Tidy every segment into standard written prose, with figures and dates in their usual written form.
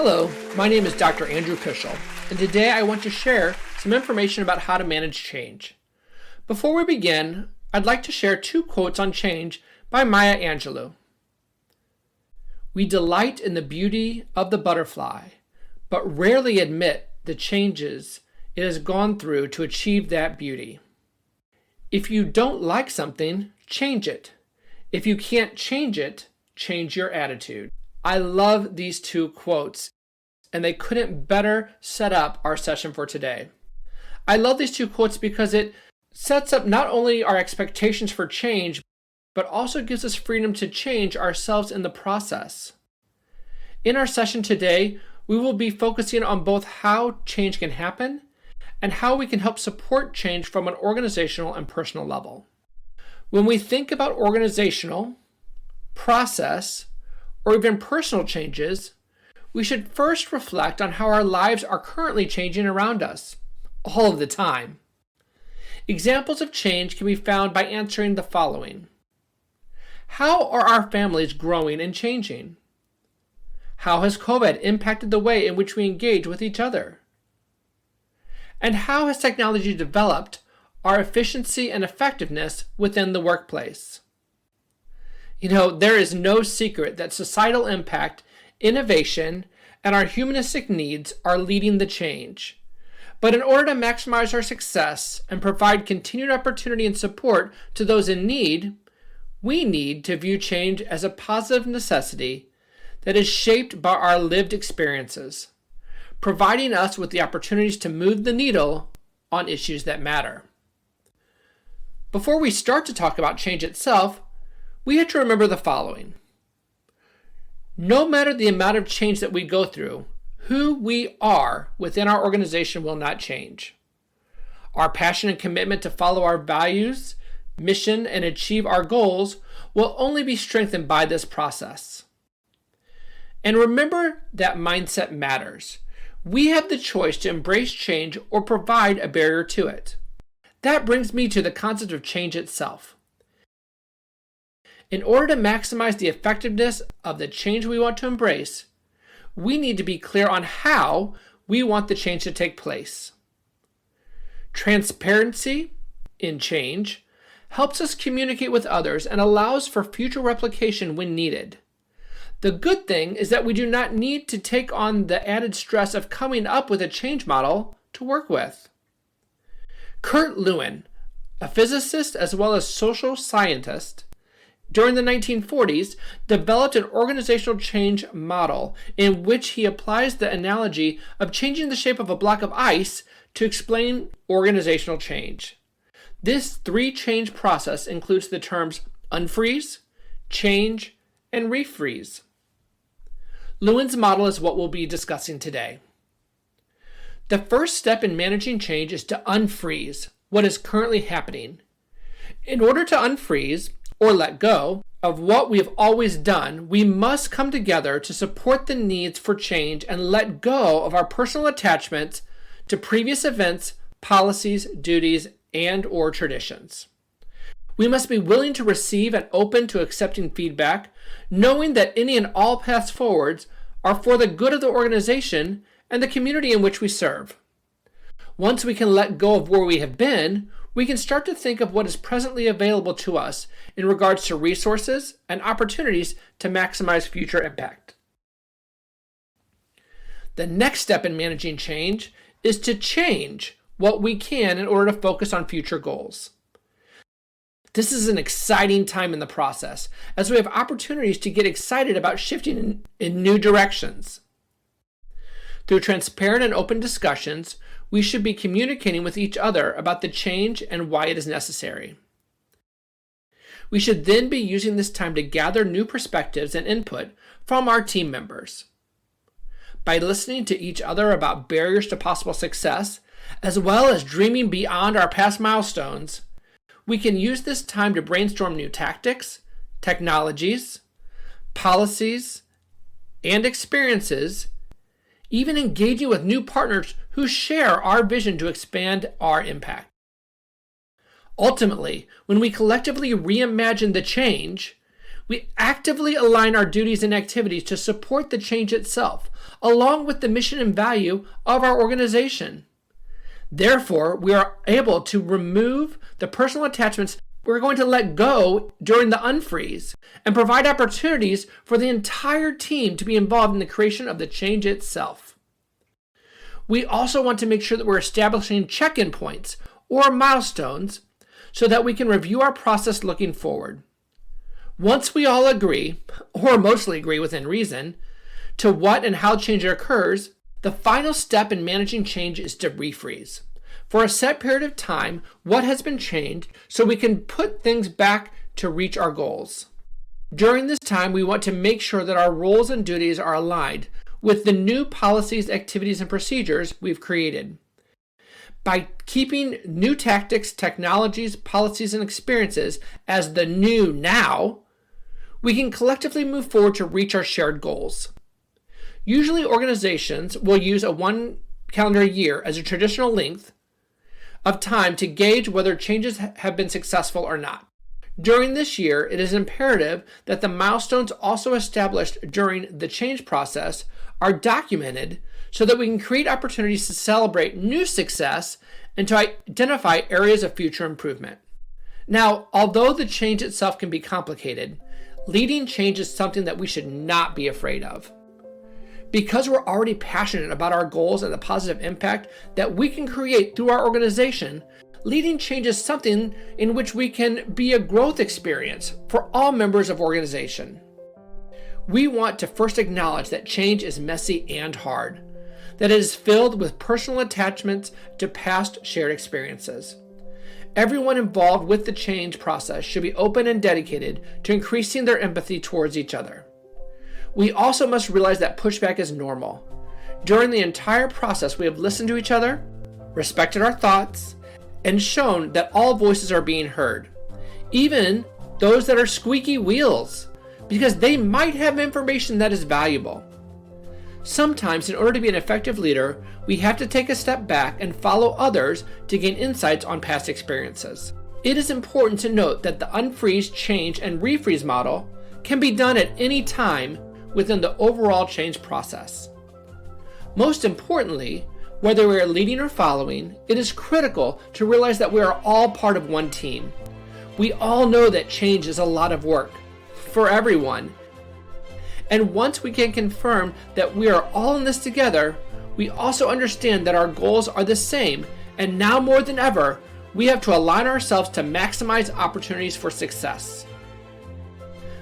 Hello, my name is Dr. Andrew Kuschel, and today I want to share some information about how to manage change. Before we begin, I'd like to share 2 quotes on change by Maya Angelou. We delight in the beauty of the butterfly, but rarely admit the changes it has gone through to achieve that beauty. If you don't like something, change it. If you can't change it, change your attitude. I love these 2 quotes, and they couldn't better set up our session for today. I love these 2 quotes because it sets up not only our expectations for change, but also gives us freedom to change ourselves in the process. In our session today, we will be focusing on both how change can happen and how we can help support change from an organizational and personal level. When we think about organizational, process, or even personal changes, we should first reflect on how our lives are currently changing around us, all of the time. Examples of change can be found by answering the following. How are our families growing and changing? How has COVID impacted the way in which we engage with each other? And how has technology developed our efficiency and effectiveness within the workplace? There is no secret that societal impact, innovation, and our humanistic needs are leading the change. But in order to maximize our success and provide continued opportunity and support to those in need, we need to view change as a positive necessity that is shaped by our lived experiences, providing us with the opportunities to move the needle on issues that matter. Before we start to talk about change itself, we have to remember the following. No matter the amount of change that we go through, who we are within our organization will not change. Our passion and commitment to follow our values, mission, and achieve our goals will only be strengthened by this process. And remember that mindset matters. We have the choice to embrace change or provide a barrier to it. That brings me to the concept of change itself. In order to maximize the effectiveness of the change we want to embrace, we need to be clear on how we want the change to take place. Transparency in change helps us communicate with others and allows for future replication when needed. The good thing is that we do not need to take on the added stress of coming up with a change model to work with. Kurt Lewin, a physicist as well as social scientist, during the 1940s, developed an organizational change model in which he applies the analogy of changing the shape of a block of ice to explain organizational change. This 3-change process includes the terms unfreeze, change, and refreeze. Lewin's model is what we'll be discussing today. The first step in managing change is to unfreeze what is currently happening. In order to unfreeze, or let go of what we have always done, we must come together to support the needs for change and let go of our personal attachments to previous events, policies, duties, and/or traditions. We must be willing to receive and open to accepting feedback, knowing that any and all paths forwards are for the good of the organization and the community in which we serve. Once we can let go of where we have been, we can start to think of what is presently available to us in regards to resources and opportunities to maximize future impact. The next step in managing change is to change what we can in order to focus on future goals. This is an exciting time in the process, as we have opportunities to get excited about shifting in new directions. Through transparent and open discussions, we should be communicating with each other about the change and why it is necessary. We should then be using this time to gather new perspectives and input from our team members. By listening to each other about barriers to possible success, as well as dreaming beyond our past milestones, we can use this time to brainstorm new tactics, technologies, policies, and experiences, even engaging with new partners who share our vision to expand our impact. Ultimately, when we collectively reimagine the change, we actively align our duties and activities to support the change itself, along with the mission and value of our organization. Therefore, we are able to remove the personal attachments we're going to let go during the unfreeze and provide opportunities for the entire team to be involved in the creation of the change itself. We also want to make sure that we're establishing check-in points or milestones so that we can review our process looking forward. Once we all agree, or mostly agree within reason, to what and how change occurs, the final step in managing change is to refreeze. For a set period of time, what has been changed so we can put things back to reach our goals. During this time, we want to make sure that our roles and duties are aligned with the new policies, activities, and procedures we've created. By keeping new tactics, technologies, policies, and experiences as the new now, we can collectively move forward to reach our shared goals. Usually, organizations will use a 1 calendar year as a traditional length of time to gauge whether changes have been successful or not. During this year, it is imperative that the milestones also established during the change process are documented so that we can create opportunities to celebrate new success and to identify areas of future improvement. Now, although the change itself can be complicated, leading change is something that we should not be afraid of. Because we're already passionate about our goals and the positive impact that we can create through our organization, leading change is something in which we can be a growth experience for all members of organization. We want to first acknowledge that change is messy and hard, that it is filled with personal attachments to past shared experiences. Everyone involved with the change process should be open and dedicated to increasing their empathy towards each other. We also must realize that pushback is normal. During the entire process, we have listened to each other, respected our thoughts, and shown that all voices are being heard, even those that are squeaky wheels, because they might have information that is valuable. Sometimes, in order to be an effective leader, we have to take a step back and follow others to gain insights on past experiences. It is important to note that the unfreeze, change, and refreeze model can be done at any time within the overall change process. Most importantly, whether we are leading or following, it is critical to realize that we are all part of one team. We all know that change is a lot of work for everyone. And once we can confirm that we are all in this together, we also understand that our goals are the same, and now more than ever, we have to align ourselves to maximize opportunities for success.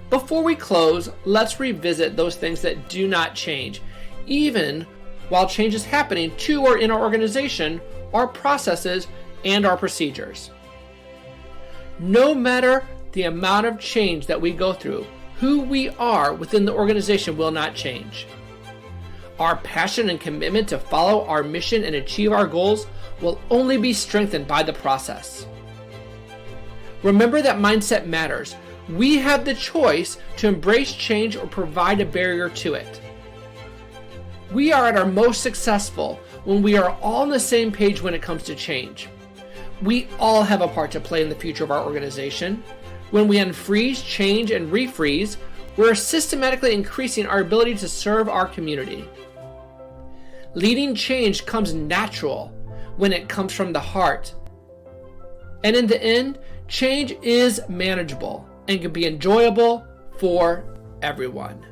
Before we close, let's revisit those things that do not change, even while change is happening to or in our organization, our processes, and our procedures. No matter the amount of change that we go through, who we are within the organization will not change. Our passion and commitment to follow our mission and achieve our goals will only be strengthened by the process. Remember that mindset matters. We have the choice to embrace change or provide a barrier to it. We are at our most successful when we are all on the same page when it comes to change. We all have a part to play in the future of our organization. When we unfreeze, change, and refreeze, we're systematically increasing our ability to serve our community. Leading change comes natural when it comes from the heart. And in the end, change is manageable and can be enjoyable for everyone.